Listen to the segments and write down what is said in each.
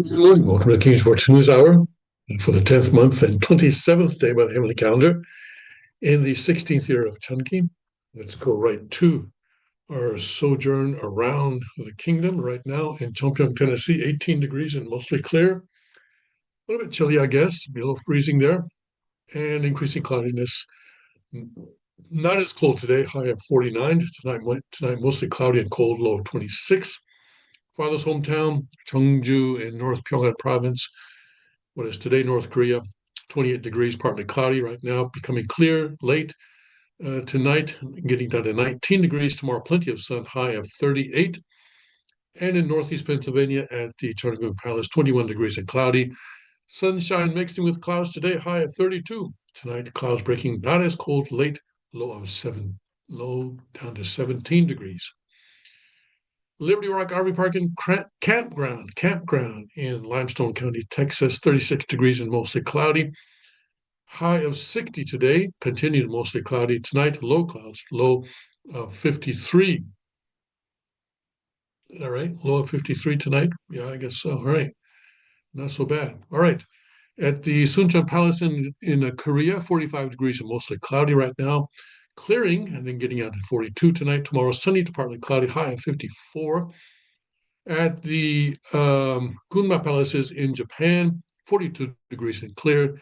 Good morning. Welcome to the Kingsport News Hour for the 10th month and 27th day by the heavenly calendar in the 16th year of Chunki. Let's go right to our sojourn around the kingdom right now in Chongpyeong, Tennessee, 18 degrees and mostly clear. A little bit chilly, I guess, be a little freezing there, and increasing cloudiness. Not as cold today, high of 49. Tonight mostly cloudy and cold, low of 26. Father's hometown, Cheongju in North Pyongan province. What is today North Korea? 28 degrees, partly cloudy right now, becoming clear late tonight, getting down to 19 degrees tomorrow, plenty of sun, high of 38. And in northeast Pennsylvania at the Cheongung Palace, 21 degrees and cloudy. Sunshine mixing with clouds today, high of 32. Tonight, clouds breaking, not as cold, late, low of 7, low down to 17 degrees. Liberty Rock RV Park and campground in Limestone County, Texas, 36 degrees and mostly cloudy. High of 60 today, continued mostly cloudy. Tonight, low clouds, low of 53. All right, low of 53 tonight. Yeah, I guess so. All right, not so bad. All right, at the Suncheon Palace in Korea, 45 degrees and mostly cloudy right now. Clearing and then getting out to 42 tonight. Tomorrow, sunny to partly cloudy, high of 54. At the Gunma Palaces in Japan, 42 degrees and clear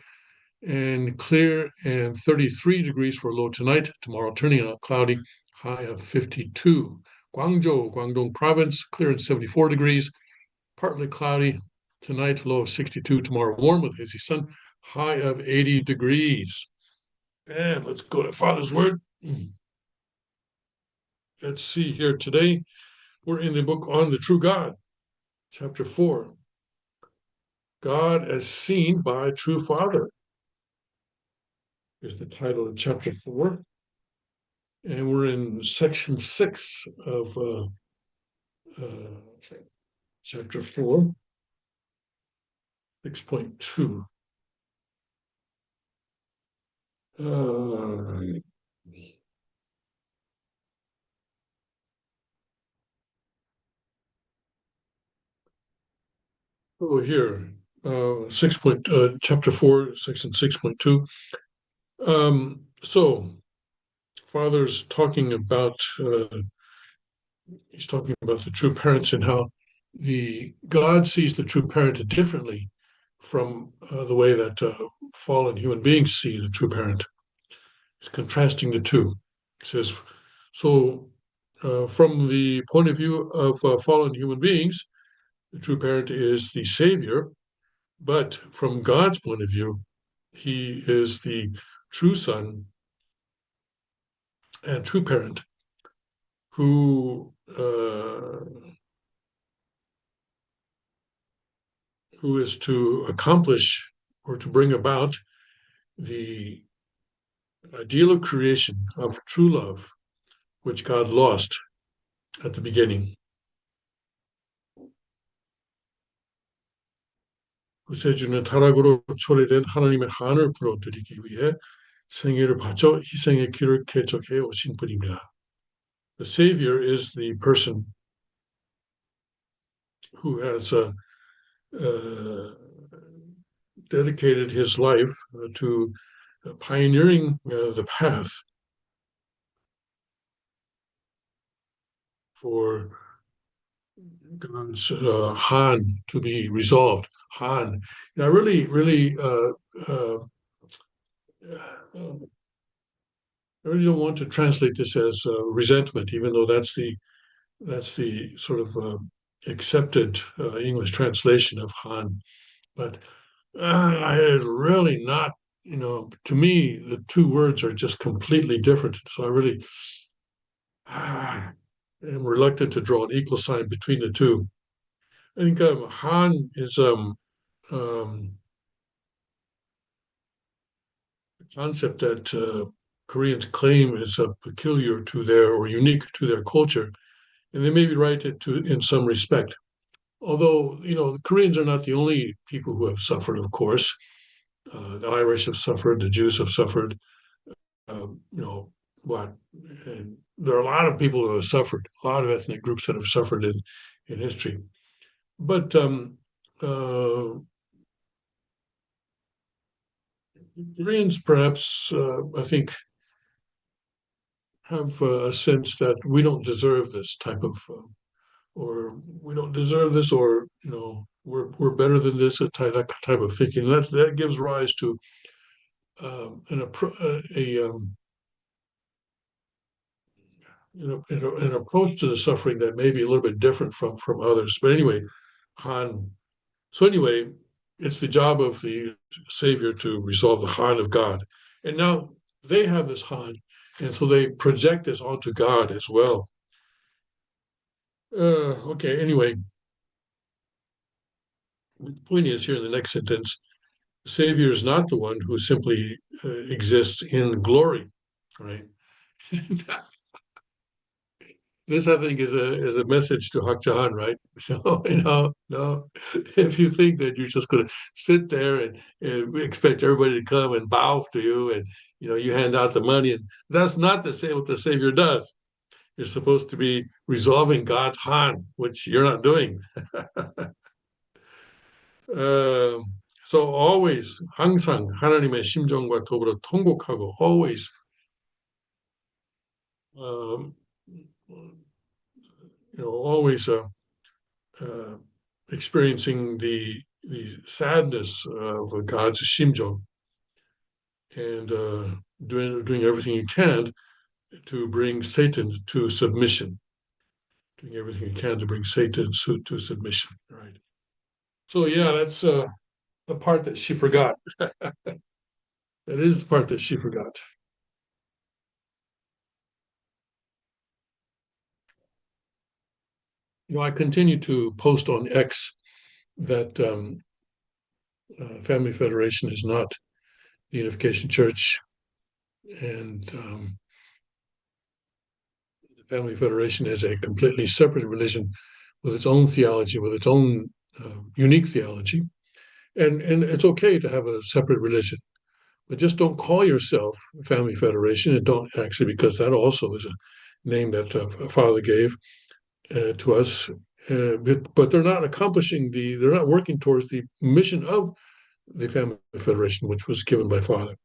and 33 degrees for low tonight. Tomorrow turning out cloudy, high of 52. Guangzhou, Guangdong province, clear and 74 degrees, partly cloudy tonight, low of 62. Tomorrow warm with hazy sun, high of 80 degrees. And let's go to Father's Word. Let's see here today. We're in the book on the true God, chapter 4. God as seen by true Father is the title of chapter 4. And we're in section 6 of chapter 4, 6.2. Here, chapter 4, section 6.2. So, Father's talking about he's talking about the true parents and how the God sees the true parent differently from the way that fallen human beings see the true parent. He's contrasting the two. He says, so from the point of view of fallen human beings, the true parent is the savior, but from God's point of view, he is the true son and true parent who is to accomplish or to bring about the ideal of creation of true love, which God lost at the beginning. 구세주는 타락으로 초래된 하나님의 한을 불어들이기 위해 생애를 바쳐 희생의 길을 개척해 오신 분입니다. The Savior is the person who has dedicated his life to pioneering the path for God's Han to be resolved. Han. And I really don't want to translate this as resentment, even though that's the sort of accepted English translation of Han. But it's really not, to me, the two words are just completely different. So I really am reluctant to draw an equal sign between the two. I think Han is a concept that Koreans claim is peculiar to their or unique to their culture, and they may be right in some respect. Although, the Koreans are not the only people who have suffered, of course. The Irish have suffered, the Jews have suffered, and there are a lot of people who have suffered, a lot of ethnic groups that have suffered in history. But uh, Koreans perhaps, I think, have a sense that we don't deserve this type of, or we don't deserve this, or we're better than this. That type of thinking that gives rise to an approach to the suffering that may be a little bit different from others. But anyway, Han. So anyway, it's the job of the Savior to resolve the Han of God, and now they have this Han, and so they project this onto God as well. Okay. Anyway, the point is here in the next sentence, the Savior is not the one who simply exists in glory, right? This, I think, is a message to Hak Jahan, right? No, no. If you think that you're just going to sit there and expect everybody to come and bow to you, and you hand out the money, and that's not the same what the Savior does. You're supposed to be resolving God's Han, which you're not doing. 어, so always 항상 하나님의 심정과 더불어 통곡하고 always um, always uh, experiencing the sadness of God's 심정 and doing everything you can to bring Satan to submission, doing everything you can to bring Satan to submission. Right. So yeah, that's the part that she forgot. That is the part that she forgot. I continue to post on X that Family Federation is not the Unification Church, and the Family Federation is a completely separate religion with its own theology, with its own unique theology, and it's okay to have a separate religion, but just don't call yourself Family Federation, and don't actually, because that also is a name that Father gave to us. But they're not they're not working towards the mission of the Family Federation, which was given by Father.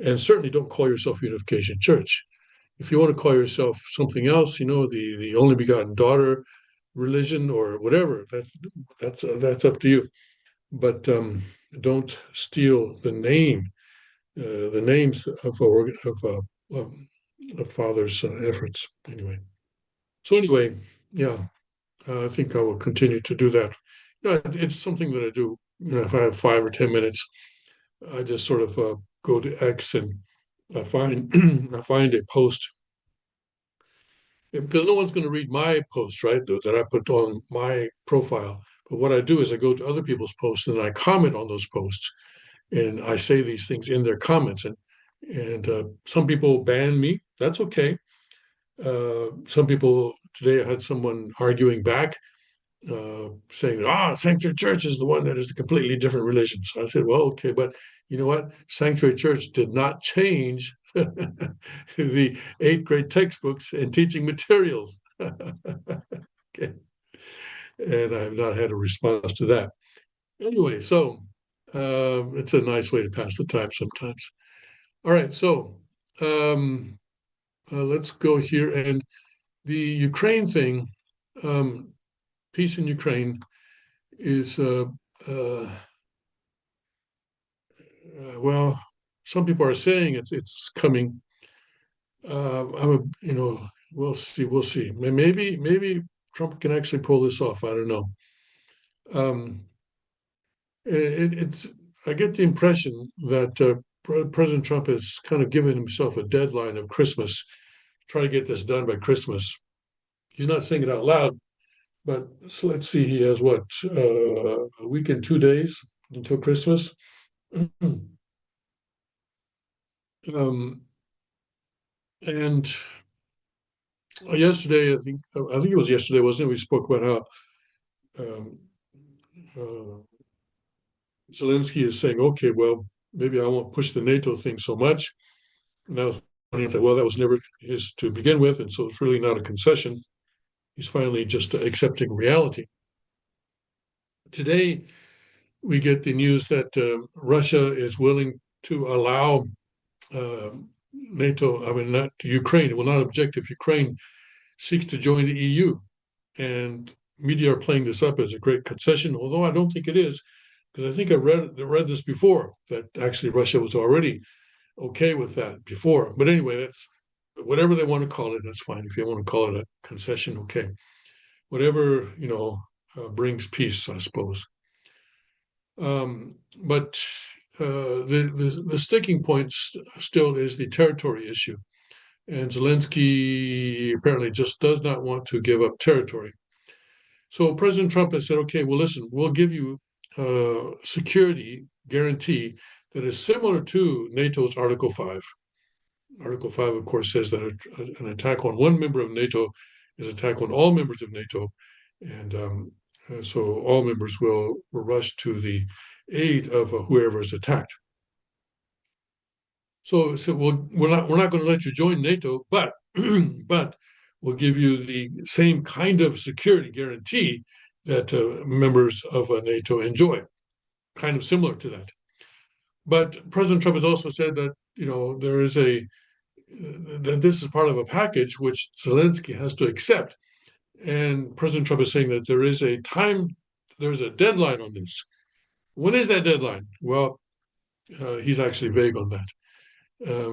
And certainly don't call yourself Unification Church. If you want to call yourself something else, the only begotten daughter religion or whatever, that's up to you. But don't steal the names of Father's efforts. Anyway, yeah, I think I will continue to do that. It's something that I do. If I have 5 or 10 minutes, I just sort of go to X and I find I find a post because no one's going to read my post, right? That I put on my profile. But what I do is I go to other people's posts and I comment on those posts and I say these things in their comments. And some people ban me. That's okay. Some people today I had someone arguing back saying that Sanctuary Church is the one that is a completely different religion. So I said, well, okay, but you know what? Sanctuary Church did not change the 8th grade textbooks and teaching materials. Okay. And I've not had a response to that. Anyway, so it's a nice way to pass the time sometimes. All right, so let's go here. And the Ukraine thing, um, peace in Ukraine is uh, well, some people are saying it's coming. I'm a, we'll see, we'll see. Maybe Trump can actually pull this off. I don't know. Um, it's I get the impression that President Trump has kind of given himself a deadline of Christmas, try to get this done by Christmas. He's not saying it out loud, but so let's see. He has what a week and 2 days until Christmas. um, and yesterday, I think it was yesterday, wasn't it? We spoke about how uh, Zelensky is saying, okay, well, maybe I won't push the NATO thing so much. And I was pointing out that, well, that was never his to begin with, and so it's really not a concession. He's finally just accepting reality. Today, we get the news that Russia is willing to allow uh, NATO, I mean, not Ukraine, it will not object if Ukraine seeks to join the EU. And media are playing this up as a great concession, although I don't think it is, because I think I read this before, that actually Russia was already okay with that before. But anyway, that's whatever they want to call it, that's fine. If you want to call it a concession, okay. Whatever, brings peace, I suppose. But the sticking point still is the territory issue. And Zelensky apparently just does not want to give up territory. So President Trump has said, okay, well, listen, we'll give you security guarantee that is similar to NATO's Article 5. Article 5, of course, says that an attack on one member of NATO is an attack on all members of NATO. And so all members will rush to the aid of whoever is attacked. So we're not going to let you join NATO, but but we'll give you the same kind of security guarantee that members of NATO enjoy, kind of similar to that. But President Trump has also said that there is that this is part of a package which Zelensky has to accept, and President Trump is saying that there's a deadline on this. When is that deadline? Well, he's actually vague on that,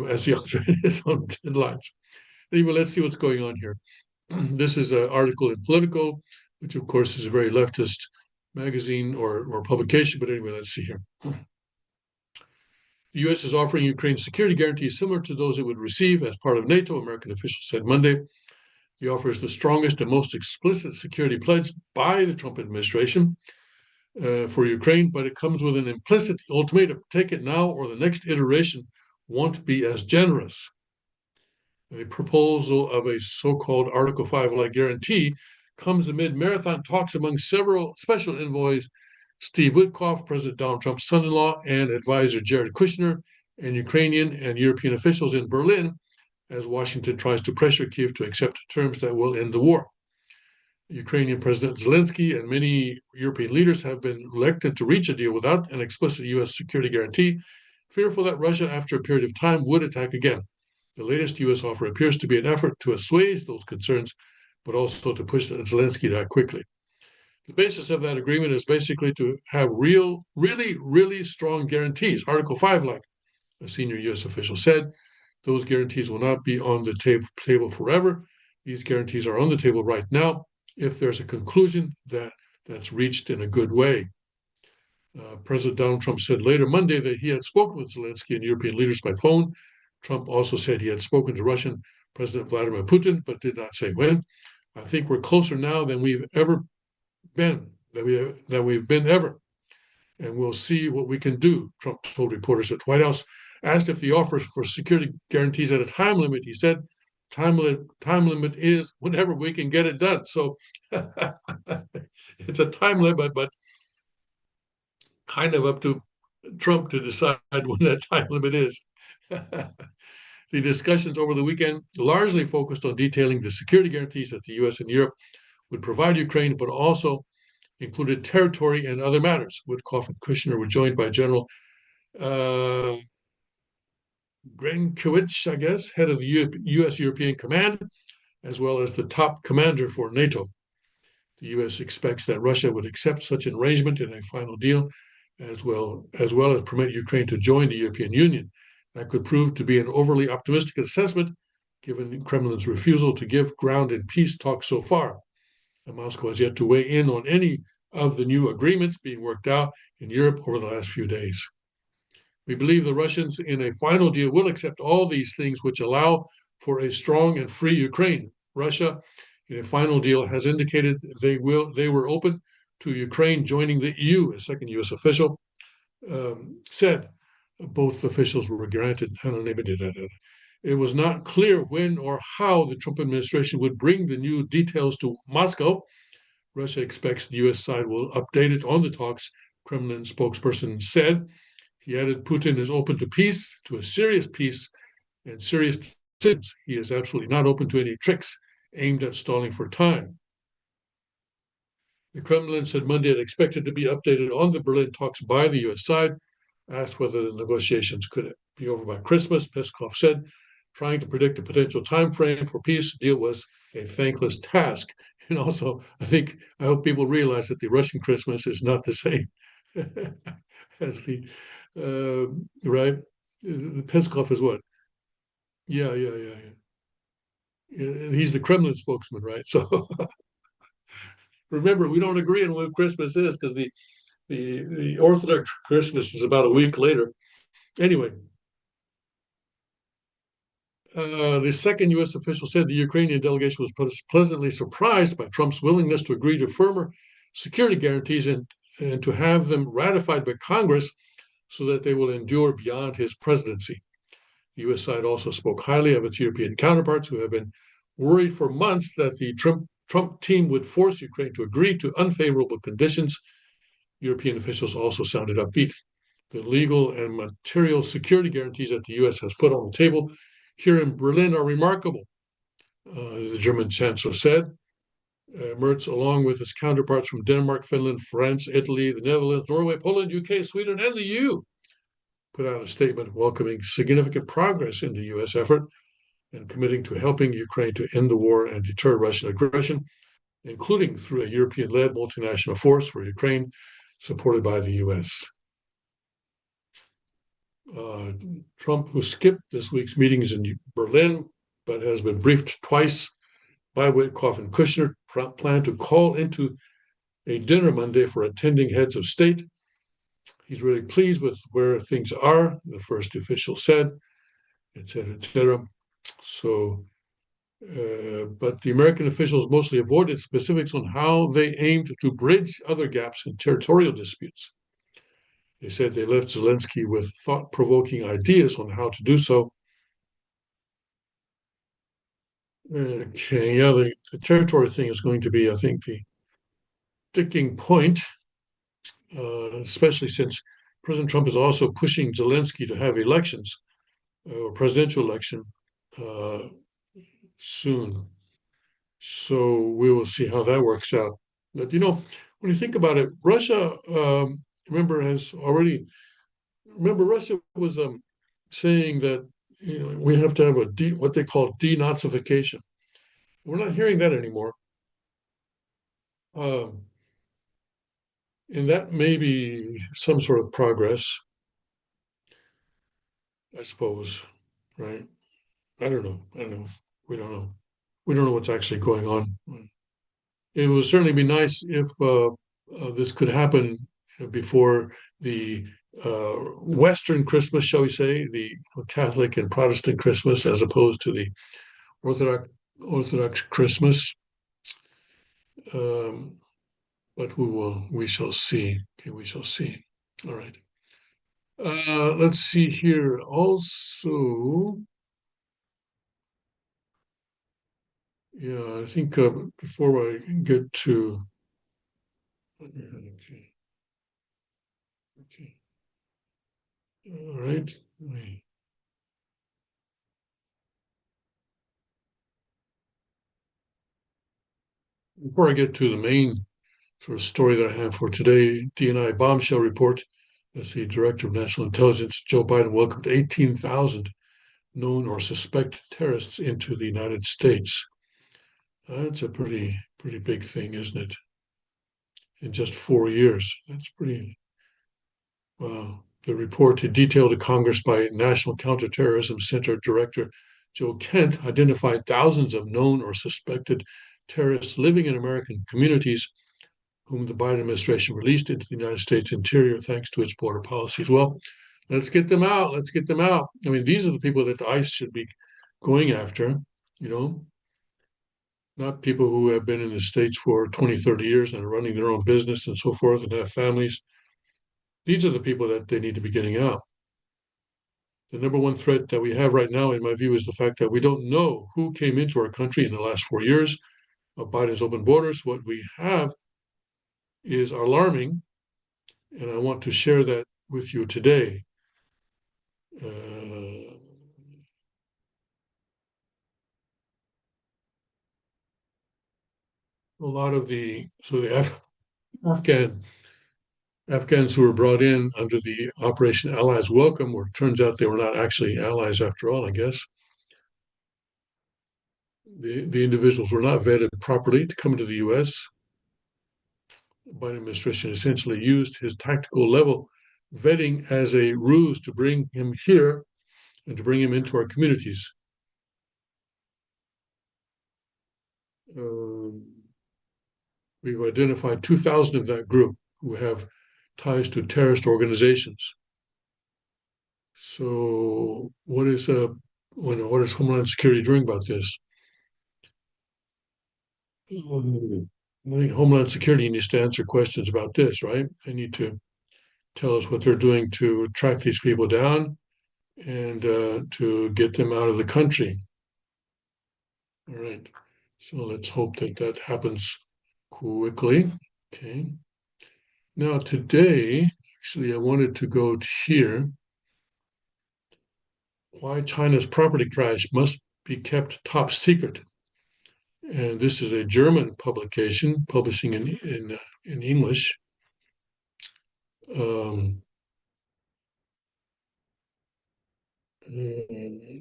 as he often is on deadlines. Anyway, let's see what's going on here. This is an article in Politico, which of course is a very leftist magazine or publication. But anyway, let's see here. The U.S. is offering Ukraine security guarantees similar to those it would receive as part of NATO, American officials said Monday. The offer is the strongest and most explicit security pledge by the Trump administration for Ukraine, but it comes with an implicit ultimatum: take it now or the next iteration won't be as generous. A proposal of a so-called Article 5-like guarantee comes amid marathon talks among several special envoys, Steve Witkoff, President Donald Trump's son-in-law, and advisor Jared Kushner, and Ukrainian and European officials in Berlin, as Washington tries to pressure Kyiv to accept terms that will end the war. Ukrainian President Zelensky and many European leaders have been reluctant to reach a deal without an explicit U.S. security guarantee, fearful that Russia, after a period of time, would attack again. The latest U.S. offer appears to be an effort to assuage those concerns, but also to push Zelensky to act quickly. The basis of that agreement is basically to have really strong guarantees, Article 5 like, a senior U.S. official said. Those guarantees will not be on the table forever. These guarantees are on the table right now if there's a conclusion that's reached in a good way. President Donald Trump said later Monday that he had spoken with Zelensky and European leaders by phone. Trump also said he had spoken to Russian President Vladimir Putin, but did not say when. I think we're closer now than we've ever been, that we've been ever. And we'll see what we can do, Trump told reporters at the White House. Asked if the offers for security guarantees had a time limit, he said, time limit is whenever we can get it done. So it's a time limit, but kind of up to Trump to decide when that time limit is. The discussions over the weekend largely focused on detailing the security guarantees that the U.S. and Europe would provide Ukraine, but also included territory and other matters. Witkoff and Kushner were joined by General Grenkiewicz, I guess, head of the U.S. European Command, as well as the top commander for NATO. The U.S. expects that Russia would accept such an arrangement in a final deal, as well as permit Ukraine to join the European Union. That could prove to be an overly optimistic assessment, given Kremlin's refusal to give ground in peace talks so far. And Moscow has yet to weigh in on any of the new agreements being worked out in Europe over the last few days. We believe the Russians in a final deal will accept all these things which allow for a strong and free Ukraine. Russia, in a final deal, has indicated they were open to Ukraine joining the EU, a second U.S. official said. Both officials were granted anonymity. It was not clear when or how the Trump administration would bring the new details to Moscow. Russia expects the U.S. side will update it on the talks, Kremlin spokesperson said. He added Putin is open to peace, to a serious peace and serious decisions. He is absolutely not open to any tricks aimed at stalling for time. The Kremlin said Monday it expected to be updated on the Berlin talks by the U.S. side. Asked whether the negotiations could be over by Christmas, Peskov said, trying to predict a potential time frame for peace deal was a thankless task. And also, I hope people realize that the Russian Christmas is not the same as the right. Peskov is what? Yeah, yeah, yeah, yeah. He's the Kremlin spokesman, right? So remember, we don't agree on what Christmas is because the Orthodox Christmas is about a week later. Anyway, the second U.S. official said the Ukrainian delegation was pleasantly surprised by Trump's willingness to agree to firmer security guarantees and to have them ratified by Congress so that they will endure beyond his presidency. The U.S. side also spoke highly of its European counterparts, who have been worried for months that the Trump team would force Ukraine to agree to unfavorable conditions. European officials also sounded upbeat. The legal and material security guarantees that the U.S. has put on the table here in Berlin are remarkable, the German chancellor said. Merz, along with his counterparts from Denmark, Finland, France, Italy, the Netherlands, Norway, Poland, UK, Sweden, and the EU, put out a statement welcoming significant progress in the U.S. effort and committing to helping Ukraine to end the war and deter Russian aggression, including through a European-led multinational force for Ukraine, supported by the U.S. Trump, who skipped this week's meetings in Berlin, but has been briefed twice by Witkoff and Kushner, plan to call into a dinner Monday for attending heads of state. He's really pleased with where things are, the first official said, et cetera, et cetera. So, but the American officials mostly avoided specifics on how they aimed to bridge other gaps in territorial disputes. They said they left Zelensky with thought-provoking ideas on how to do so. Okay, yeah, the territory thing is going to be, I think, the sticking point, especially since President Trump is also pushing Zelensky to have elections or presidential election uh, soon. So we will see how that works out. But when you think about it, Russia, remember, has already remember Russia was saying that we have to have what they call denazification. We're not hearing that anymore. Um, and that may be some sort of progress, I suppose, right? I don't know. I don't know. We don't know. We don't know what's actually going on. It would certainly be nice if this could happen before the Western Christmas, shall we say, the Catholic and Protestant Christmas, as opposed to the Orthodox Orthodox Christmas. Um, but we shall see. Okay, we shall see. All right. Let's see here. Also, yeah, I think before I get to, okay, okay, all right. Before I get to the main sort of story that I have for today, DNI bombshell report. As the director of national intelligence, Joe Biden welcomed 18,000 known or suspected terrorists into the United States. That's a pretty big thing, isn't it? In just 4 years, that's pretty. Wow. The report detailed to Congress by National Counterterrorism Center Director Joe Kent identified thousands of known or suspected terrorists living in American communities whom the Biden administration released into the United States interior thanks to its border policies. Well, let's get them out. Let's get them out. I mean, these are the people that the ICE should be going after, you know, not people who have been in the States for 20, 30 years and are running their own business and so forth and have families. These are the people that they need to be getting out. The number one threat that we have right now, in my view, is the fact that we don't know who came into our country in the last 4 years of Biden's open borders. What we have is alarming, and I want to share that with you today. A lot of the Afghan Afghans who were brought in under the Operation Allies Welcome, where it turns out they were not actually allies after all, I guess. The individuals were not vetted properly to come to the US. The Biden administration essentially used his tactical level vetting as a ruse to bring him here and to bring him into our communities. Um, we've identified 2,000 of that group who have ties to terrorist organizations. So, what is Homeland Security doing about this? I think Homeland Security needs to answer questions about this, right? They need to tell us what they're doing to track these people down and to get them out of the country. All right. So let's hope that that happens quickly. Okay. Now today, actually, I wanted to go here. Why China's property crash must be kept top secret. And this is a German publication publishing in English. Um,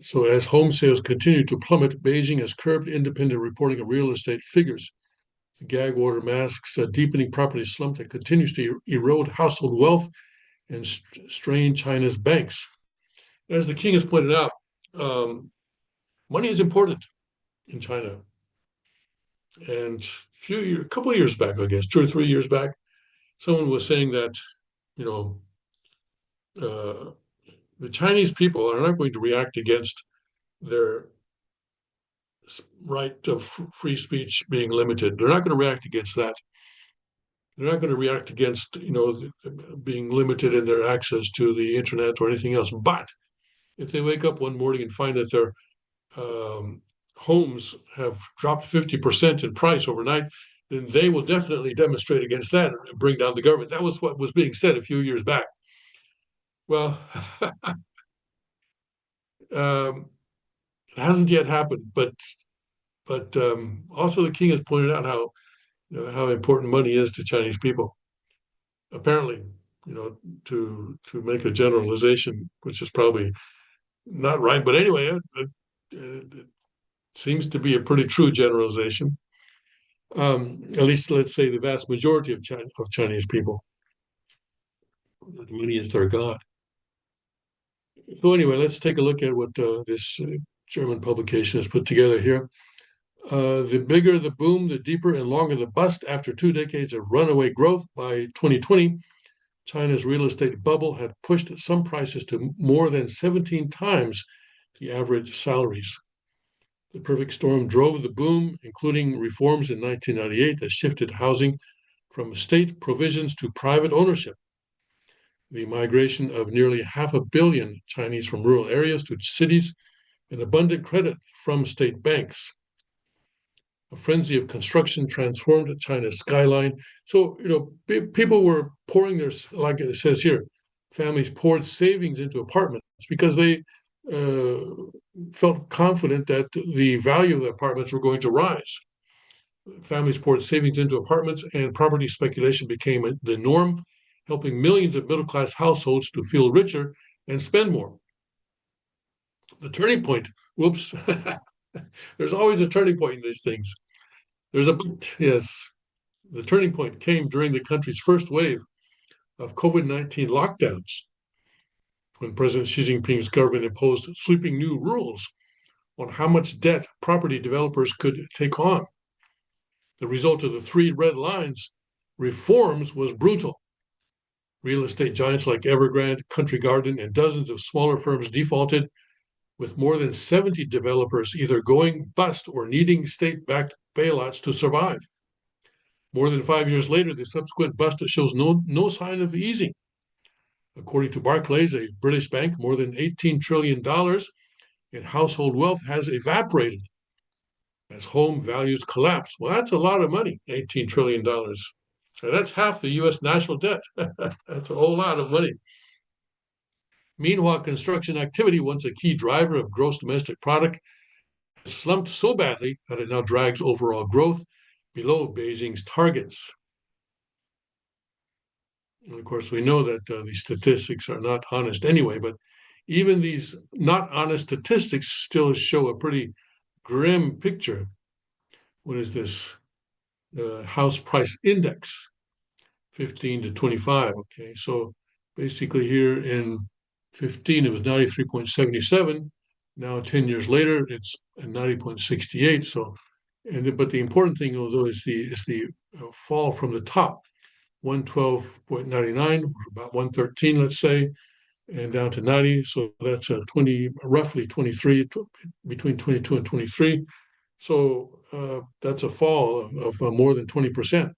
so as home sales continue to plummet, Beijing has curbed independent reporting of real estate figures. The gag order masks a deepening property slump that continues to erode household wealth and strain China's banks. As the king has pointed out, um, money is important in China. And a couple of years back, I guess, 2 or 3 years back, someone was saying that, you know, uh, the Chinese people are not going to react against their right of free speech being limited. They're not going to react against that. They're not going to react against, being limited in their access to the internet or anything else. But if they wake up one morning and find that their um, homes have dropped 50% in price overnight, then they will definitely demonstrate against that and bring down the government. That was what was being said a few years back. Well, um, it hasn't yet happened, but also the king has pointed out how important money is to Chinese people. Apparently, to make a generalization, which is probably not right, but anyway, it seems to be a pretty true generalization. At least, let's say the vast majority of Chinese people, money is their god. So anyway, let's take a look at what this German publication has put together here. The bigger the boom, the deeper and longer the bust. After 2 decades of runaway growth, by 2020, China's real estate bubble had pushed some prices to more than 17 times the average salaries. The perfect storm drove the boom, including reforms in 1998 that shifted housing from state provisions to private ownership, the migration of nearly 500 million Chinese from rural areas to cities, and abundant credit from state banks. A frenzy of construction transformed China's skyline. So, people were pouring their, like it says here, families poured savings into apartments because they uh, felt confident that the value of the apartments were going to rise. Families poured savings into apartments, and property speculation became the norm, helping millions of middle class households to feel richer and spend more. The turning point, whoops, there's always a turning point in these things. There's a but, yes. The turning point came during the country's first wave of COVID-19 lockdowns, when President Xi Jinping's government imposed sweeping new rules on how much debt property developers could take on. The result of the three red lines reforms was brutal. Real estate giants like Evergrande, Country Garden, and dozens of smaller firms defaulted, with more than 70 developers either going bust or needing state backed bailouts to survive. More than 5 years later, the subsequent bust shows no sign of easing. According to Barclays, a British bank, more than $18 trillion in household wealth has evaporated as home values collapse. Well, that's a lot of money, $18 trillion. That's half the US national debt. That's a whole lot of money. Meanwhile, construction activity, once a key driver of gross domestic product, slumped so badly that it now drags overall growth below Beijing's targets. And of course, we know that these statistics are not honest anyway, but even these not honest statistics still show a pretty grim picture. What is this? House price index, 15 to 25. Okay, so basically here in 15, it was 93.77. Now, 10 years later, it's 90.68. So, but the important thing, although, is the fall from the top, 112.99, about 113, let's say, and down to 90. So that's a 20, roughly 23, between 22 and 23. So that's a fall of more than 20%.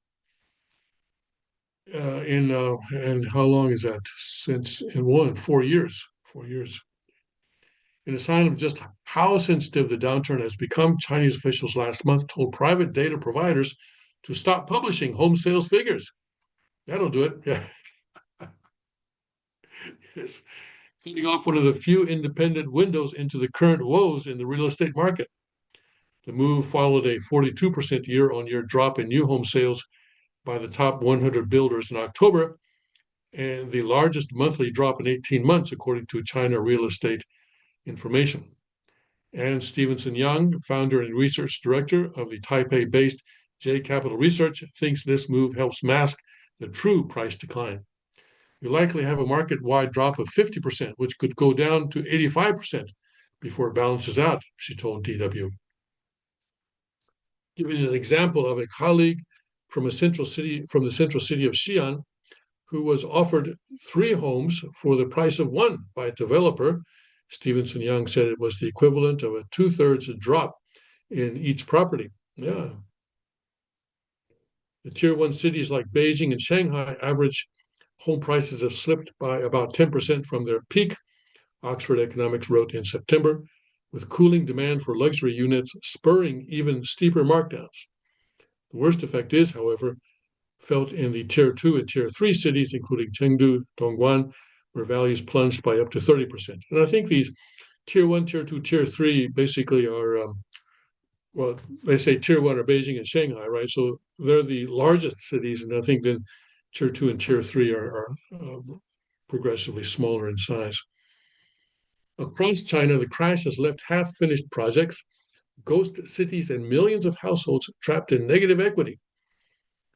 And how long is that? Since in 4 years, 4 years. In a sign of just how sensitive the downturn has become, Chinese officials last month told private data providers to stop publishing home sales figures. That'll do it. Yeah. Yes. Cutting off one of the few independent windows into the current woes in the real estate market. The move followed a 42% year-on-year drop in new home sales by the top 100 builders in October, and the largest monthly drop in 18 months, according to China Real Estate Information. And Stevenson Yang, founder and research director of the Taipei-based J Capital Research, thinks this move helps mask the true price decline. You likely have a market-wide drop of 50%, which could go down to 85% before it balances out, she told DW. Giving an example of a colleague from the central city of Xi'an, who was offered 3 homes for the price of 1 by a developer. Stevenson Yang said it was the equivalent of a 2/3 drop in each property. Yeah. The tier 1 cities like Beijing and Shanghai average home prices have slipped by about 10% from their peak, Oxford Economics wrote in September, with cooling demand for luxury units spurring even steeper markdowns. The worst effect is, however, felt in the tier 2 and tier 3 cities, including Chengdu, Dongguan, where values plunged by up to 30%. And I think these tier 1, tier 2, tier 3 basically are, well, they say tier 1 are Beijing and Shanghai, right? So they're the largest cities, and I think then tier 2 and tier 3 are progressively smaller in size. Across China, the crash has left half-finished projects, ghost cities, and millions of households trapped in negative equity.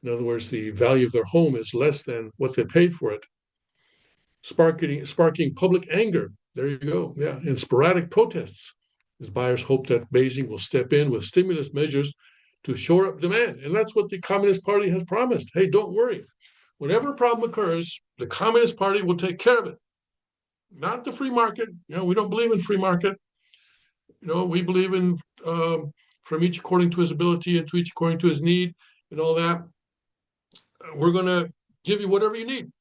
In other words, the value of their home is less than what they paid for it, sparking public anger. There you go. Yeah, and sporadic protests as buyers hope that Beijing will step in with stimulus measures to shore up demand. And that's what the Communist Party has promised. Hey, don't worry. Whenever a problem occurs, the Communist Party will take care of it. Not the free market. We don't believe in free market. We believe in from each according to his ability and to each according to his need and all that. We're going to give you whatever you need.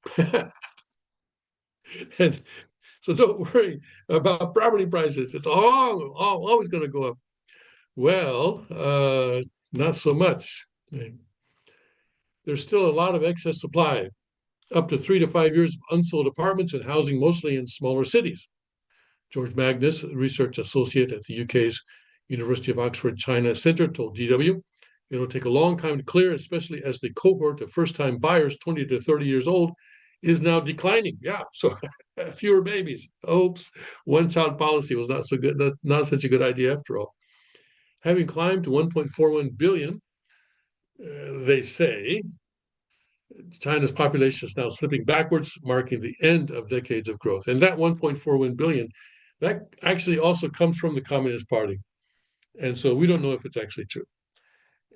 And so don't worry about property prices. It's always going to go up. Well, not so much. There's still a lot of excess supply, up to 3 to 5 years of unsold apartments and housing, mostly in smaller cities. George Magnus, research associate at the UK's University of Oxford China Centre, told DW, it'll take a long time to clear, especially as the cohort of first-time buyers 20 to 30 years old is now declining. Yeah, so fewer babies. Oops, one-child policy was not so good, not such a good idea after all. Having climbed to 1.41 billion, they say, China's population is now slipping backwards, marking the end of decades of growth. And that 1.41 billion, that actually also comes from the Communist Party. And so we don't know if it's actually true.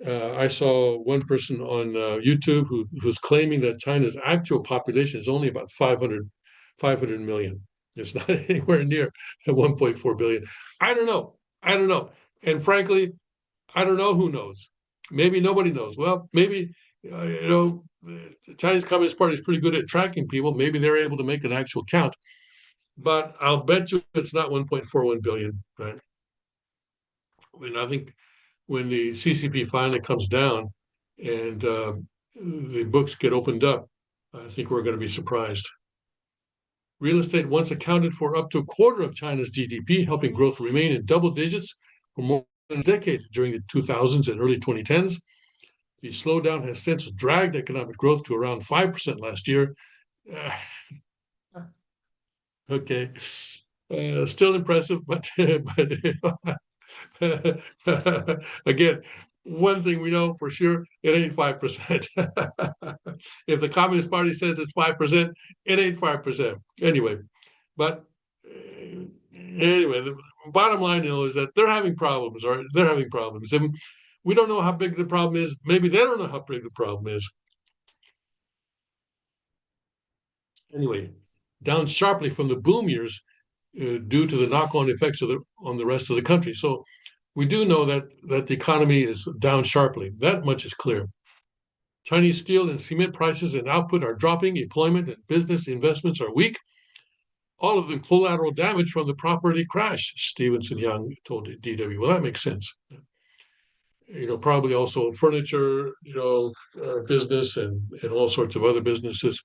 I saw one person on YouTube who was claiming that China's actual population is only about 500 million. It's not anywhere near 1.4 billion. I don't know. And frankly, I don't know who knows. Maybe nobody knows. Well, maybe, the Chinese Communist Party is pretty good at tracking people. Maybe they're able to make an actual count. But I'll bet you it's not 1.41 billion, right? I think when the CCP finally comes down and the books get opened up, I think we're going to be surprised. Real estate once accounted for up to a quarter of China's GDP, helping growth remain in double digits for more than a decade during the 2000s and early 2010s. The slowdown has since dragged economic growth to around 5% last year, Okay. Still impressive, but again, one thing we know for sure, it ain't 5%. If the Communist Party says it's 5%, it ain't 5%. Anyway, but anyway, the bottom line, is that they're having problems, or they're having problems. And we don't know how big the problem is. Maybe they don't know how big the problem is. Anyway, down sharply from the boom years due to the knock-on effects on the rest of the country. So we do know that the economy is down sharply. That much is clear. Chinese steel and cement prices and output are dropping. Employment and business investments are weak. All of them collateral damage from the property crash, Stevenson Young told DW. Well, that makes sense. Probably also furniture, business and all sorts of other businesses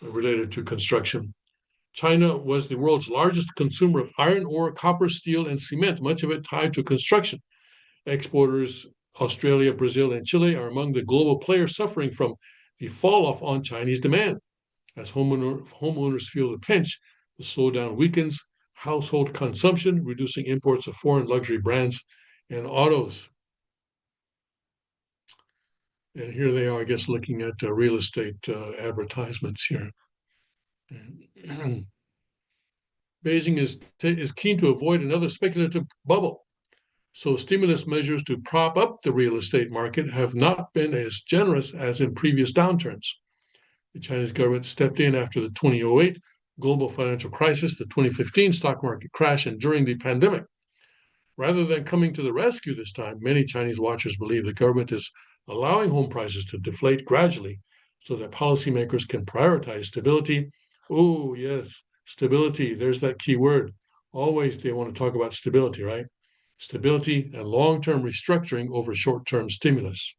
related to construction. China was the world's largest consumer of iron ore, copper, steel, and cement, much of it tied to construction. Exporters Australia, Brazil, and Chile are among the global players suffering from the fall off on Chinese demand. As homeowners feel the pinch, the slowdown weakens household consumption, reducing imports of foreign luxury brands and autos. And here they are, I guess, looking at real estate advertisements here. Beijing is keen to avoid another speculative bubble. So stimulus measures to prop up the real estate market have not been as generous as in previous downturns. The Chinese government stepped in after the 2008 global financial crisis, the 2015 stock market crash, and during the pandemic. Rather than coming to the rescue this time, many Chinese watchers believe the government is allowing home prices to deflate gradually so that policymakers can prioritize stability. Oh, yes, stability. There's that key word. Always they want to talk about stability, right? Stability and long-term restructuring over short-term stimulus.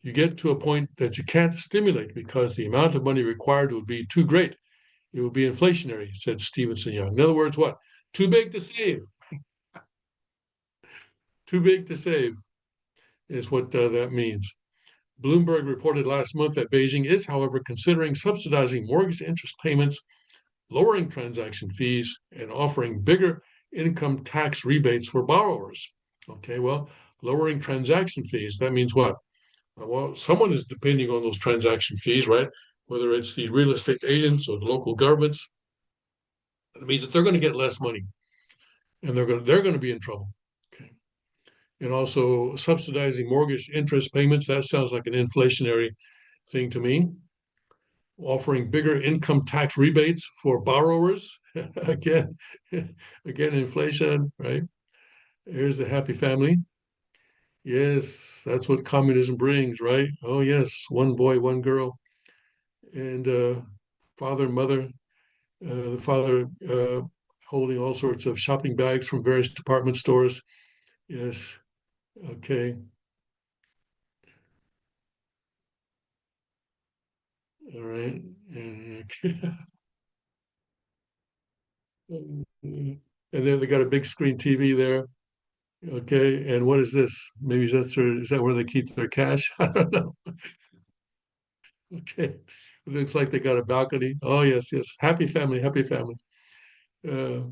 You get to a point that you can't stimulate because the amount of money required would be too great. It would be inflationary, said Stevenson Young. In other words, what? Too big to save. Too big to save is what that means. Bloomberg reported last month that Beijing is, however, considering subsidizing mortgage interest payments, lowering transaction fees, and offering bigger income tax rebates for borrowers. Okay, well, lowering transaction fees, that means what? Well, someone is depending on those transaction fees, right? Whether it's the real estate agents or the local governments. It means that they're going to get less money and they're going to be in trouble. Okay. And also subsidizing mortgage interest payments, that sounds like an inflationary thing to me. Offering bigger income tax rebates for borrowers. again, again, inflation, right? Here's the happy family. Yes, that's what communism brings, right? Oh, yes, one boy, one girl, and father, mother, the father holding all sorts of shopping bags from various department stores. Yes, okay, all right. And then they got a big screen TV there. Okay, and what is this? Maybe is that where they keep their cash? I don't know. Okay, it looks like they got a balcony. Oh yes, yes. Happy family, happy family. Uh,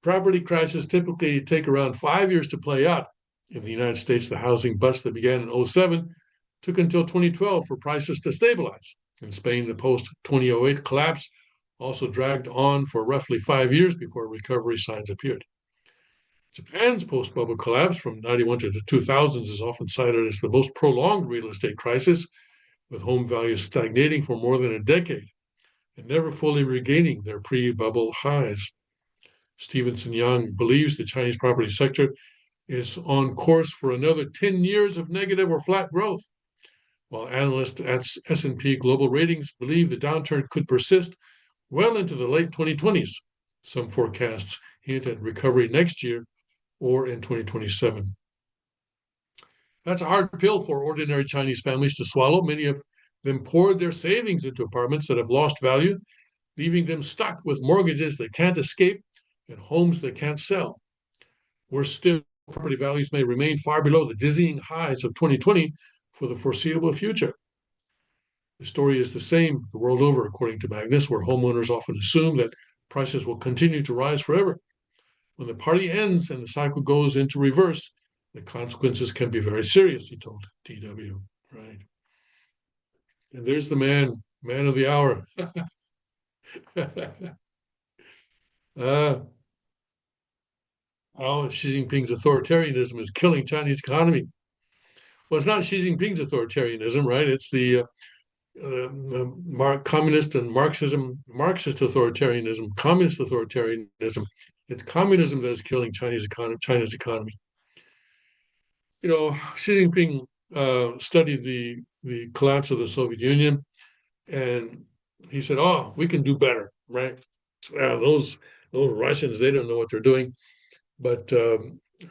Property crashes typically take around 5 years to play out. In the United States, the housing bust that began in '07 took until 2012 for prices to stabilize. In Spain, the post 2008 collapse also dragged on for roughly 5 years before recovery signs appeared. Japan's post bubble collapse from '91 to the 2000s is often cited as the most prolonged real estate crisis, with home values stagnating for more than a decade and never fully regaining their pre bubble highs. Stevenson Young believes the Chinese property sector is on course for another 10 years of negative or flat growth, while analysts at S&P Global Ratings believe the downturn could persist well into the late 2020s. Some forecasts hint at recovery next year or in 2027. That's a hard pill for ordinary Chinese families to swallow. Many of them poured their savings into apartments that have lost value, leaving them stuck with mortgages that can't escape and homes that can't sell. Worse still, property values may remain far below the dizzying highs of 2020 for the foreseeable future. The story is the same the world over, according to Magnus, where homeowners often assume that prices will continue to rise forever. When the party ends and the cycle goes into reverse, the consequences can be very serious, he told DW. Right. And there's the man of the hour. uh, oh, Xi Jinping's authoritarianism is killing Chinese economy. Well, it's not Xi Jinping's authoritarianism, right? It's the communist and Marxist authoritarianism, communist authoritarianism. It's communism that is killing China's economy. You know, Xi Jinping studied the collapse of the Soviet Union, and he said, "Oh, we can do better, right? Those Russians, they don't know what they're doing, but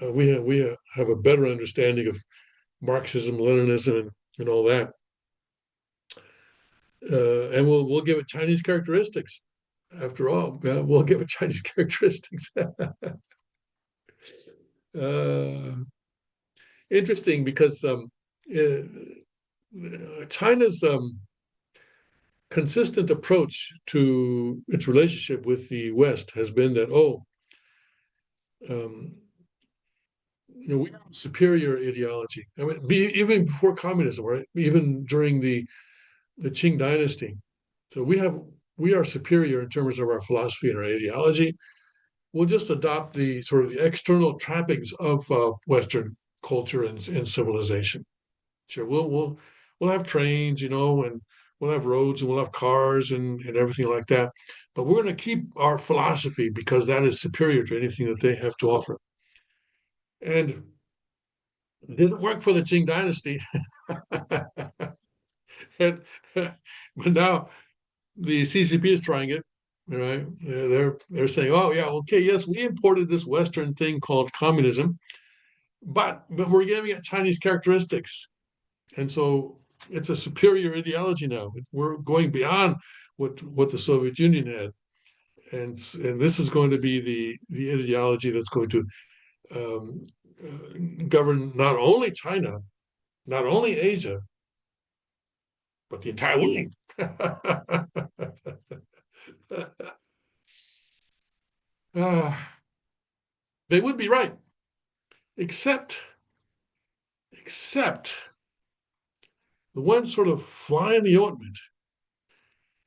we have a better understanding of Marxism, Leninism, and all that, and we'll give it Chinese characteristics. After all, we'll give it Chinese characteristics." uh, Interesting because China's consistent approach to its relationship with the West has been that, um, we have superior ideology. I mean, even before communism, right? Even during the Qing dynasty. So we are superior in terms of our philosophy and our ideology. We'll just adopt the sort of the external trappings of Western culture and civilization. Sure, we'll have trains, and we'll have roads and we'll have cars and everything like that. But we're going to keep our philosophy because that is superior to anything that they have to offer. And it didn't work for the Qing dynasty. and, but now the CCP is trying it. Right? They're saying, oh yeah, okay, yes, we imported this Western thing called communism, but we're giving it Chinese characteristics. And so it's a superior ideology now. We're going beyond what the Soviet Union had, and this is going to be the ideology that's going to um, govern not only China, not only Asia, but the entire world. uh, they would be right, except except the one sort of fly in the ointment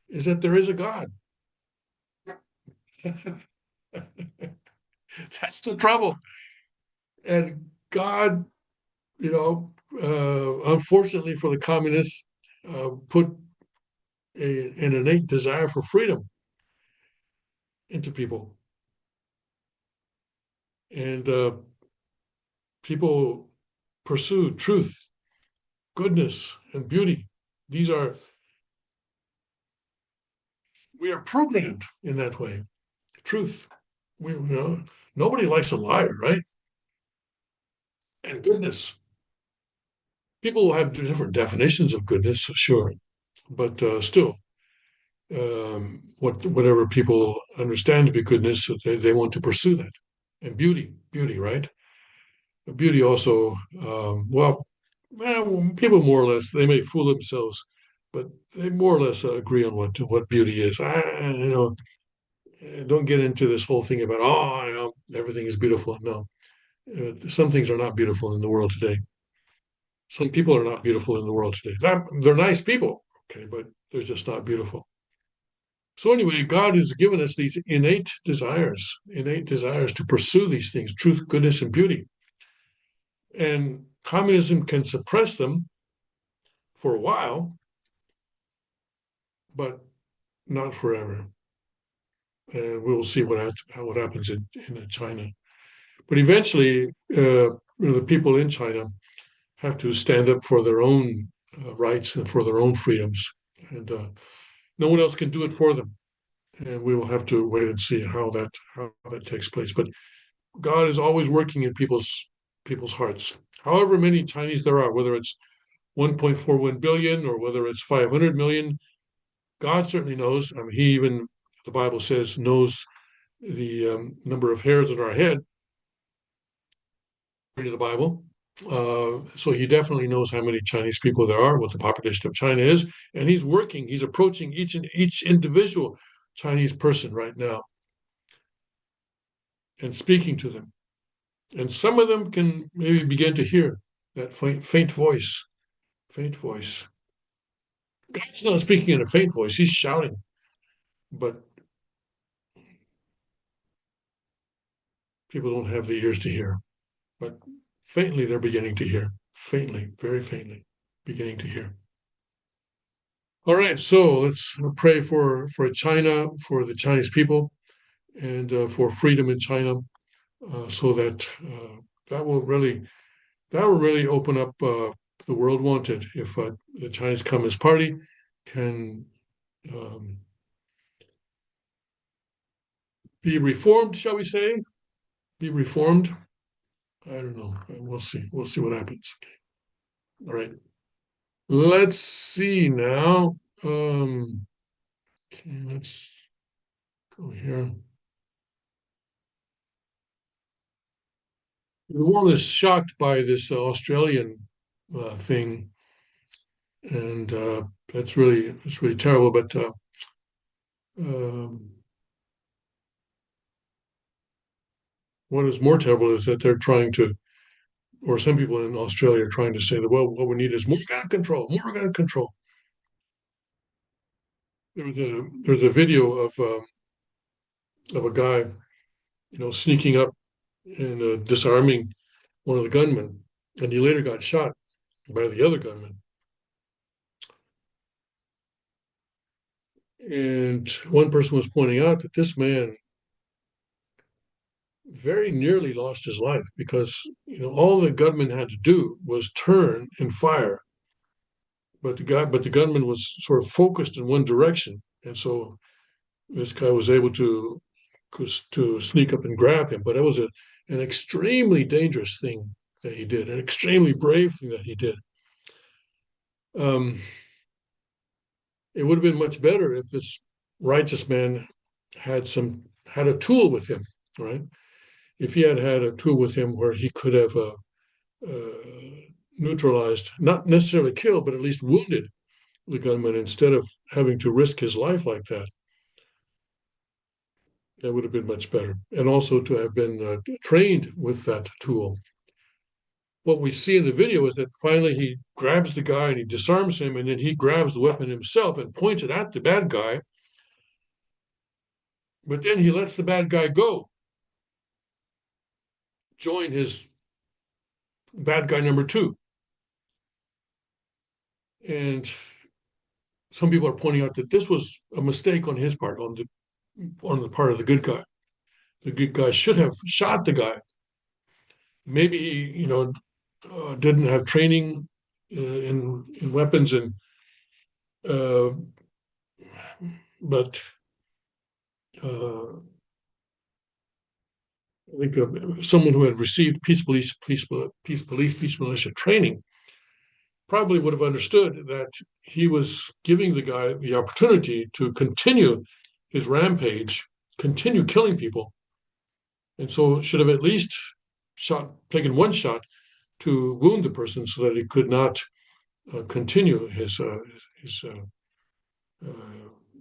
is that there is a God. That's the trouble. And God, unfortunately for the communists, put an innate desire for freedom into people. And people pursue truth, goodness, and beauty. These are, we are programmed in that way. Truth. Nobody likes a liar, right? And goodness. People will have different definitions of goodness, sure, but still, whatever people understand to be goodness, they want to pursue that. And beauty, right? Beauty also, people more or less, they may fool themselves, but they more or less agree on what beauty is. Don't get into this whole thing about, everything is beautiful. No, some things are not beautiful in the world today. Some people are not beautiful in the world today. They're nice people, okay, but they're just not beautiful. So anyway, God has given us these innate desires to pursue these things, truth, goodness, and beauty. And communism can suppress them for a while, but not forever. And we'll see what happens in China. But eventually, the people in China have to stand up for their own rights and for their own freedoms, and no one else can do it for them. And we will have to wait and see how that takes place. But God is always working in people's hearts. However many Chinese there are, whether it's 1.41 billion or whether it's 500 million, God certainly knows. I mean, He even, the Bible says, knows the number of hairs on our head, according to the Bible. So he definitely knows how many Chinese people there are, what the population of China is, and he's approaching each individual Chinese person right now and speaking to them. And some of them can maybe begin to hear that faint voice, faint voice. God's not speaking in a faint voice; he's shouting, but people don't have the ears to hear. But faintly, they're beginning to hear. Faintly, very faintly, beginning to hear. All right, so let's pray for China, for the Chinese people, and for freedom in China, so that that will really that will really open up the world wanted if the Chinese Communist Party can um, be reformed, shall we say? Be reformed. I don't know. We'll see. We'll see what happens. Okay. All right. Let's see now. Okay, let's go here. The world is shocked by this Australian thing, and it's really terrible. But um, what is more terrible is that they're trying to, or some people in Australia are trying to say that, well, what we need is more gun control, more gun control. There's a video of a guy, sneaking up and disarming one of the gunmen, and he later got shot by the other gunman. And one person was pointing out that this man very nearly lost his life because all the gunman had to do was turn and fire, but the gunman was sort of focused in one direction, and so this guy was able to sneak up and grab him. But it was an extremely dangerous thing that he did, an extremely brave thing that he did. Um, it would have been much better if this righteous man had a tool with him, right? If he had had a tool with him where he could have neutralized, not necessarily killed, but at least wounded the gunman instead of having to risk his life like that. That would have been much better. And also to have been trained with that tool. What we see in the video is that finally he grabs the guy and he disarms him, and then he grabs the weapon himself and points it at the bad guy. But then he lets the bad guy go, join his bad guy number two. And some people are pointing out that this was a mistake on his part, on the part of the good guy. The good guy should have shot the guy. Maybe he, didn't have training in weapons, and uh, but uh, I think someone who had received peace militia training probably would have understood that he was giving the guy the opportunity to continue his rampage, continue killing people, and so should have at least taken one shot to wound the person so that he could not continue his uh,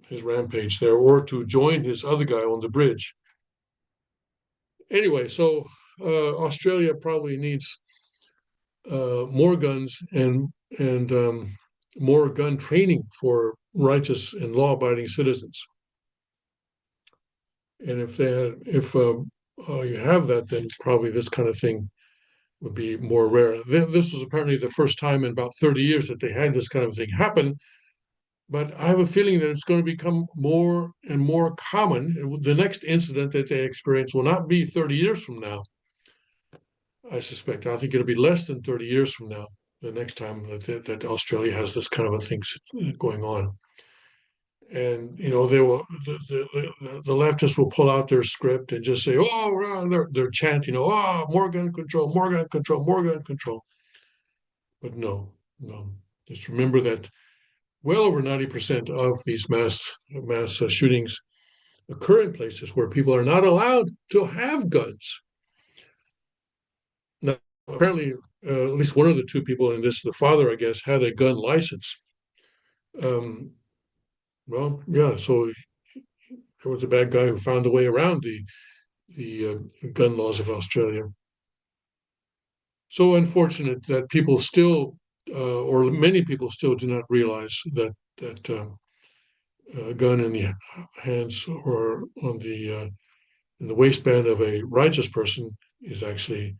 his rampage there, or to join his other guy on the bridge. Anyway, so Australia probably needs more guns and more gun training for righteous and law-abiding citizens. And if you have that, then probably this kind of thing would be more rare. This was apparently the first time in about 30 years that they had this kind of thing happen. But I have a feeling that it's going to become more and more common. The next incident that they experience will not be 30 years from now, I suspect. I think it'll be less than 30 years from now, the next time that Australia has this kind of a thing going on. And they will the leftists will pull out their script and just say, "Oh, they're chanting, oh, more gun control, more gun control, more gun control." But no, no. Just remember that well over 90% of these mass shootings occur in places where people are not allowed to have guns. Now, apparently, at least one of the two people in this, the father, I guess, had a gun license. Um, well, yeah, so there was a bad guy who found a way around the gun laws of Australia. So unfortunate that people still, or many people still, do not realize that a gun in the hands or on the in the waistband of a righteous person is actually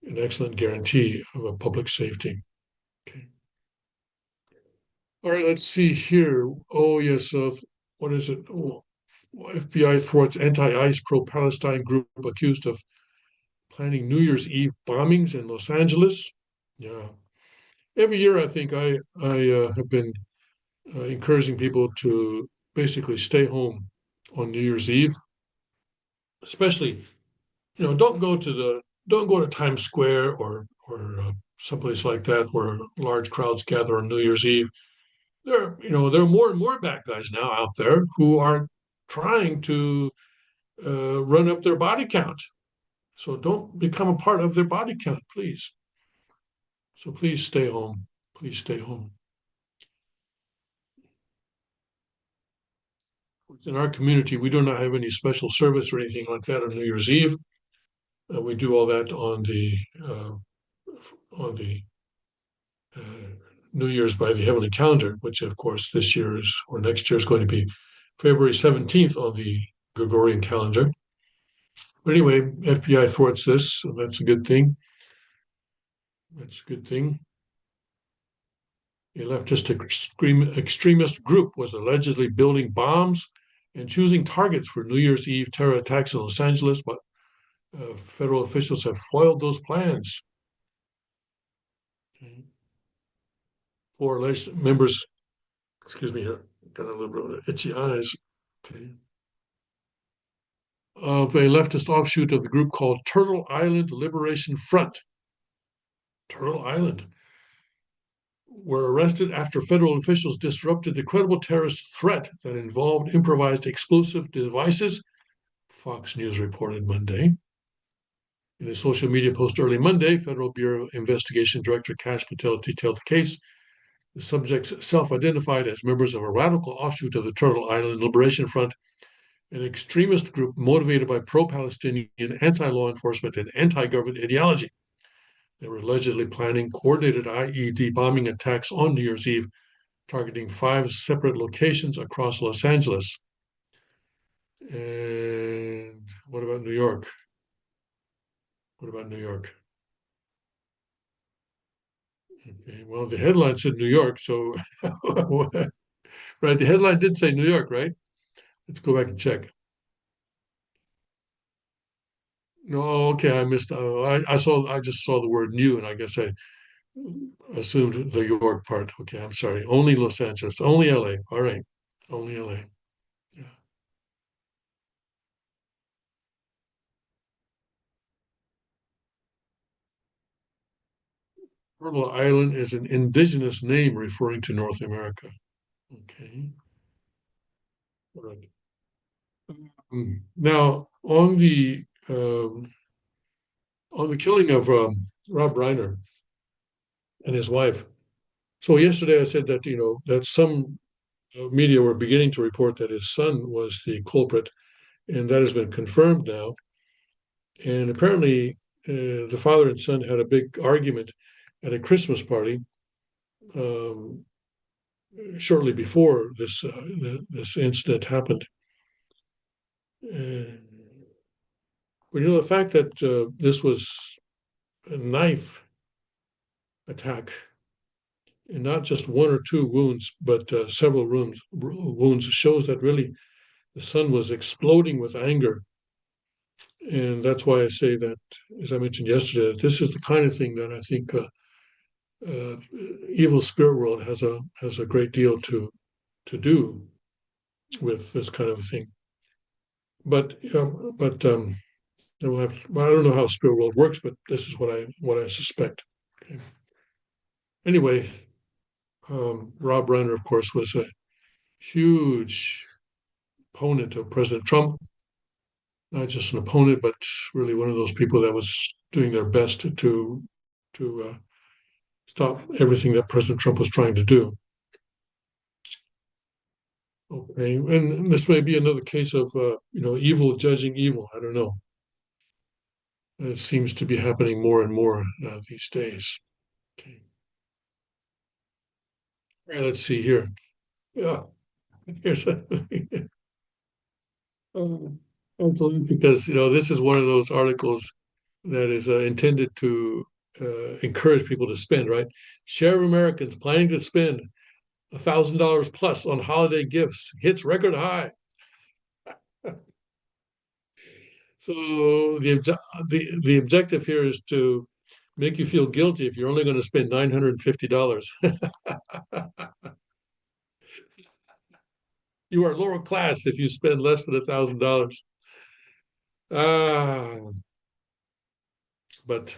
an excellent guarantee of a public safety. Okay. All right, let's see here. Oh, yes. What is it? Oh, FBI thwarts anti-ICE pro-Palestine group accused of planning New Year's Eve bombings in Los Angeles. Yeah. Every year, I think I have been encouraging people to basically stay home on New Year's Eve, especially don't go to Times Square or someplace like that where large crowds gather on New Year's Eve. There are more and more bad guys now out there who are trying to run up their body count. So don't become a part of their body count, please. So please stay home. Please stay home. In our community, we do not have any special service or anything like that on New Year's Eve. We do all that uh, on the uh, New Year's by the heavenly calendar, which of course this year is or next year is going to be February 17th on the Gregorian calendar. But anyway, FBI thwarts this, so that's a good thing. That's a good thing. A leftist extremist group was allegedly building bombs and choosing targets for New Year's Eve terror attacks in Los Angeles, but federal officials have foiled those plans. Okay. Four alleged members, excuse me, got a little bit of itchy eyes, okay, of a leftist offshoot of the group called Turtle Island Liberation Front. Turtle Island were arrested after federal officials disrupted the credible terrorist threat that involved improvised explosive devices, Fox News reported Monday. In a social media post early Monday, Federal Bureau of Investigation Director Kash Patel detailed the case. The subjects self identified as members of a radical offshoot of the Turtle Island Liberation Front, an extremist group motivated by pro Palestinian, anti law enforcement, and anti government ideology. They were allegedly planning coordinated IED bombing attacks on New Year's Eve, targeting 5 separate locations across Los Angeles. And what about New York? What about New York? Okay, well, the headline said New York, so right, the headline did say New York, right? Let's go back and check. No, okay, I missed. I just saw the word new, and I guess I assumed the York part. Okay, I'm sorry. Only Los Angeles, only LA. All right, only LA. Yeah. Turtle Island is an indigenous name referring to North America. Okay, all right. Now on the killing of Rob Reiner and his wife. So yesterday I said that that some media were beginning to report that his son was the culprit, and that has been confirmed now. And apparently, the father and son had a big argument at a Christmas party um, shortly before this incident happened. Uh, but the fact that this was a knife attack, and not just one or two wounds, but several wounds, shows that really the son was exploding with anger. And that's why I say that, as I mentioned yesterday, that this is the kind of thing that I think uh, evil spirit world has a great deal to do with this kind of thing. But well, I don't know how spirit world works, but this is what I suspect. Okay. Anyway, Rob Reiner, of course, was a huge opponent of President Trump. Not just an opponent, but really one of those people that was doing their best to to stop everything that President Trump was trying to do. Okay, and this may be another case of evil judging evil. I don't know. It seems to be happening more and more these days. Okay. All right, let's see here. Yeah, here's a um, because this is one of those articles that is intended to encourage people to spend. Right, share of Americans planning to spend $1,000 plus on holiday gifts hits record high. So the objective here is to make you feel guilty if you're only going to spend $950. You are lower class if you spend less than $1,000. Ah, but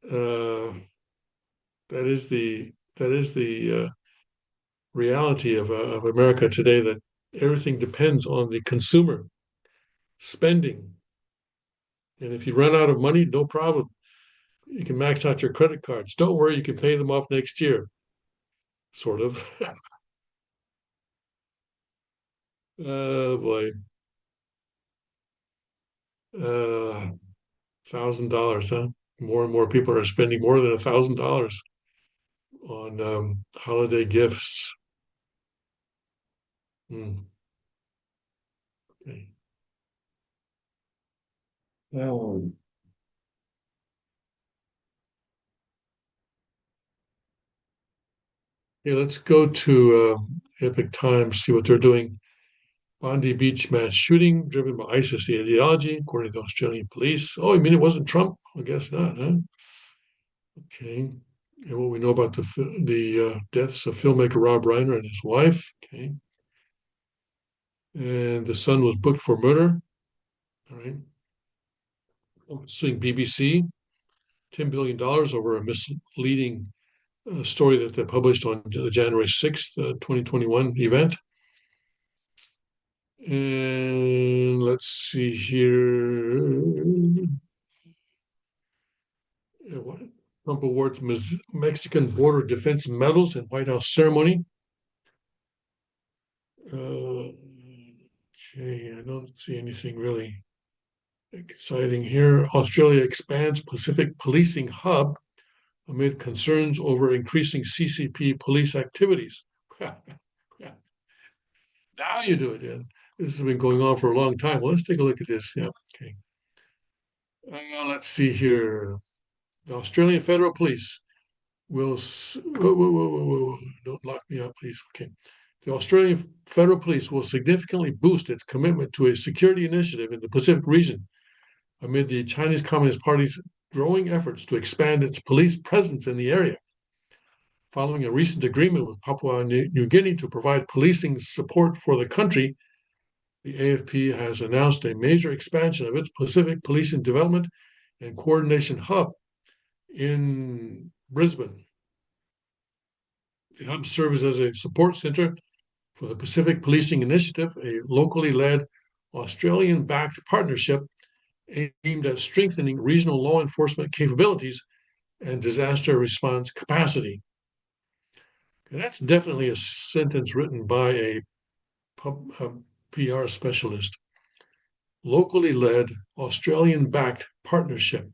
uh, that is the reality of America today. That everything depends on the consumer spending, and if you run out of money, no problem. You can max out your credit cards. Don't worry, you can pay them off next year, sort of. Oh boy. $1,000, huh? More and more people are spending more than $1,000 on holiday gifts. Hmm. Okay. Um, okay, let's go to Epic Times, see what they're doing. Bondi Beach mass shooting driven by ISIS ideology, according to the Australian police. Oh, you mean it wasn't Trump? I guess not, huh? Okay. And what we know about the deaths of filmmaker Rob Reiner and his wife. Okay. And the son was booked for murder. All right. Suing BBC, $10 billion over a misleading story that they published on January 6th, 2021 event. And let's see here. Trump awards Mexican border defense medals in White House ceremony. Okay, I don't see anything really exciting here. Australia expands Pacific policing hub amid concerns over increasing CCP police activities. Now you do it. Yeah. This has been going on for a long time. Well, let's take a look at this. Yeah. Okay. Let's see here. The Australian Federal Police will. Whoa, whoa, whoa, whoa, whoa. Don't lock me up, please. Okay. The Australian Federal Police will significantly boost its commitment to a security initiative in the Pacific region amid the Chinese Communist Party's growing efforts to expand its police presence in the area. Following a recent agreement with Papua New Guinea to provide policing support for the country, the AFP has announced a major expansion of its Pacific Policing Development and Coordination Hub in Brisbane. The hub serves as a support center for the Pacific Policing Initiative, a locally led Australian backed partnership aimed at strengthening regional law enforcement capabilities and disaster response capacity. And that's definitely a sentence written by a PR specialist. Locally led, Australian backed partnership.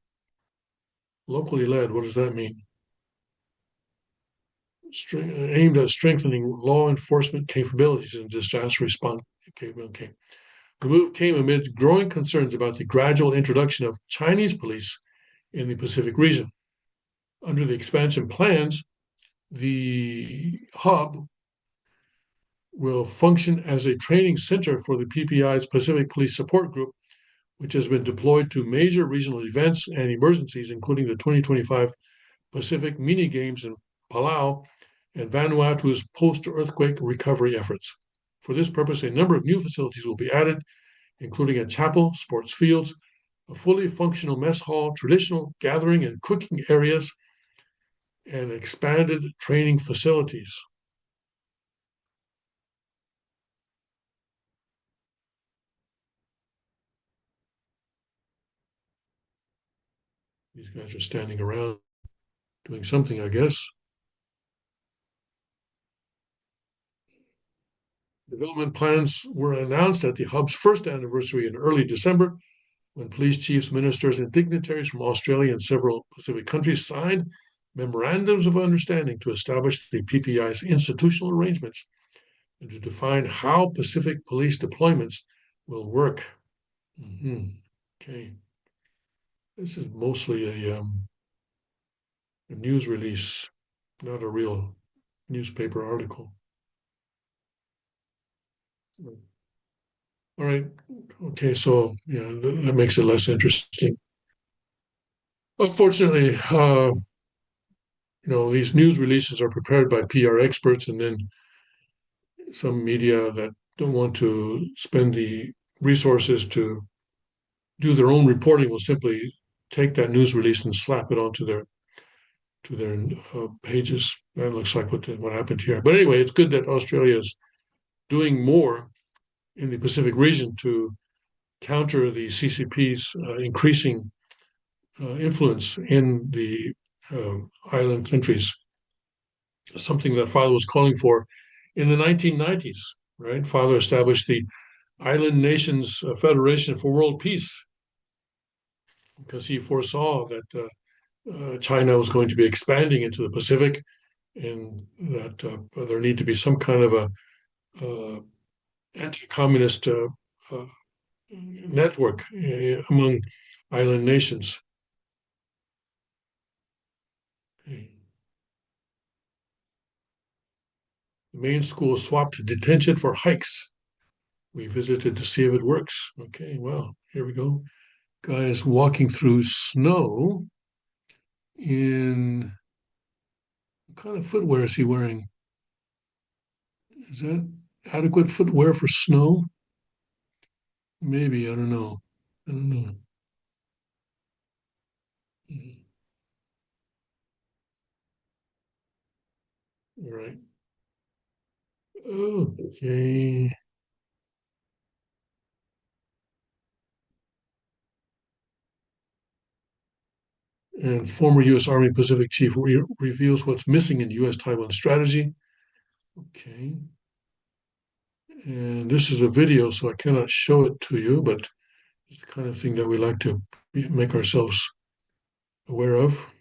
Locally led, what does that mean? Aimed at strengthening law enforcement capabilities and disaster response capability. Okay. The move came amid growing concerns about the gradual introduction of Chinese police in the Pacific region. Under the expansion plans, the hub will function as a training center for the PPI's Pacific Police Support Group, which has been deployed to major regional events and emergencies, including the 2025 Pacific Mini Games in Palau and Vanuatu's post-earthquake recovery efforts. For this purpose, a number of new facilities will be added, including a chapel, sports fields, a fully functional mess hall, traditional gathering and cooking areas, and expanded training facilities. These guys are standing around. doing something, I guess. Development plans were announced at the hub's first anniversary in early December, when police chiefs, ministers, and dignitaries from Australia and several Pacific countries signed memorandums of understanding to establish the PPI's institutional arrangements and to define how Pacific police deployments will work. Mm-hmm. Okay. This is mostly a news release, not a real newspaper article. All right. Okay. So, yeah, that makes it less interesting. Unfortunately, these news releases are prepared by PR experts, and then some media that don't want to spend the resources to do their own reporting will simply take that news release and slap it onto their pages. That looks like what happened here. But anyway, it's good that Australia is doing more in the Pacific region to counter the CCP's increasing influence in the island countries, something that Father was calling for in the 1990s, right? Father established the Island Nations Federation for World Peace because he foresaw that China was going to be expanding into the Pacific and that there need to be some kind of a anti-communist uh, network among island nations. Okay. The main school swapped detention for hikes. We visited to see if it works. Okay, well, here we go. Guy is walking through snow in what kind of footwear is he wearing? Is that adequate footwear for snow? Maybe, I don't know. I don't know. Mhm. All right. Okay. And former U.S. Army Pacific Chief reveals what's missing in U.S. Taiwan strategy. Okay. And this is a video, so I cannot show it to you, but it's the kind of thing that we like to make ourselves aware of.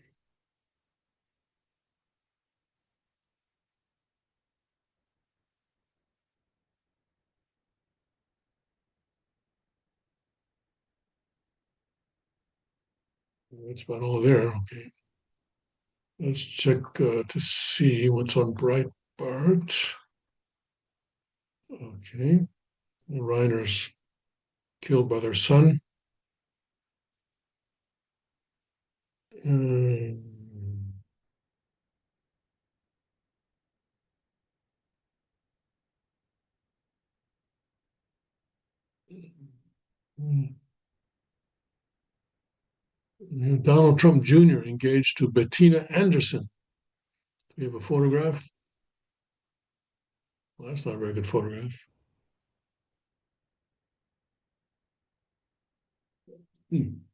That's about all there. Okay. Let's check to see what's on Breitbart. Okay. The Reiner's killed by their son. Um, Donald Trump Jr. engaged to Bettina Anderson. We have a photograph. Well, that's not a very good photograph. Hmm.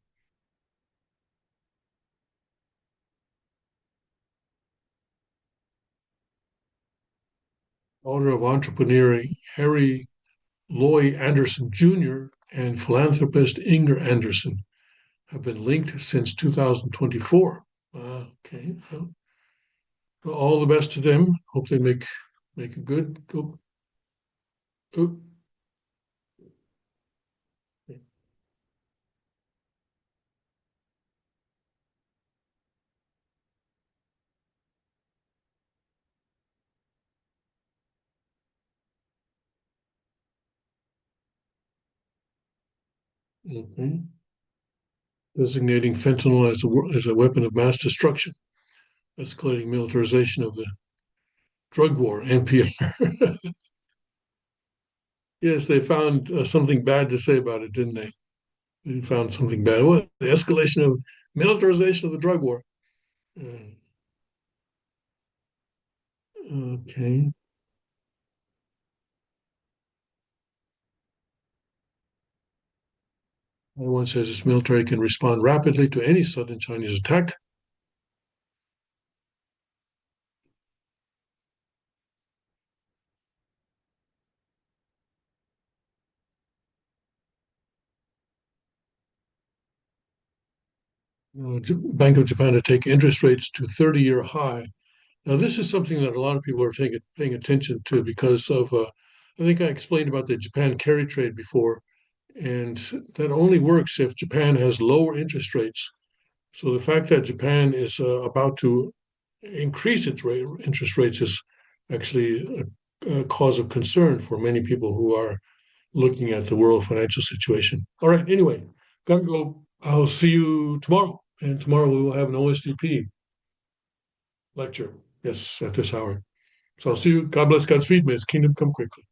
Daughter of entrepreneur Harry Loy Anderson Jr. and philanthropist Inger Anderson have been linked since 2024. Okay. Well, all the best to them. Hope they make a good. Oh, oh, okay. Designating fentanyl as a weapon of mass destruction, escalating militarization of the drug war, NPR. Yes, they found something bad to say about it, didn't they? They found something bad. What? The escalation of militarization of the drug war. Uh, okay. One says its military can respond rapidly to any sudden Chinese attack. Bank of Japan to take interest rates to 30-year high. Now, this is something that a lot of people are paying attention to because of, I think I explained about the Japan carry trade before, and that only works if Japan has lower interest rates. So the fact that Japan is about to increase its interest rates is actually a cause of concern for many people who are looking at the world financial situation. All right, anyway, gotta go. I'll see you tomorrow. And tomorrow we will have an OSDP lecture. Yes, at this hour. So I'll see you. God bless, Godspeed. May His kingdom come quickly.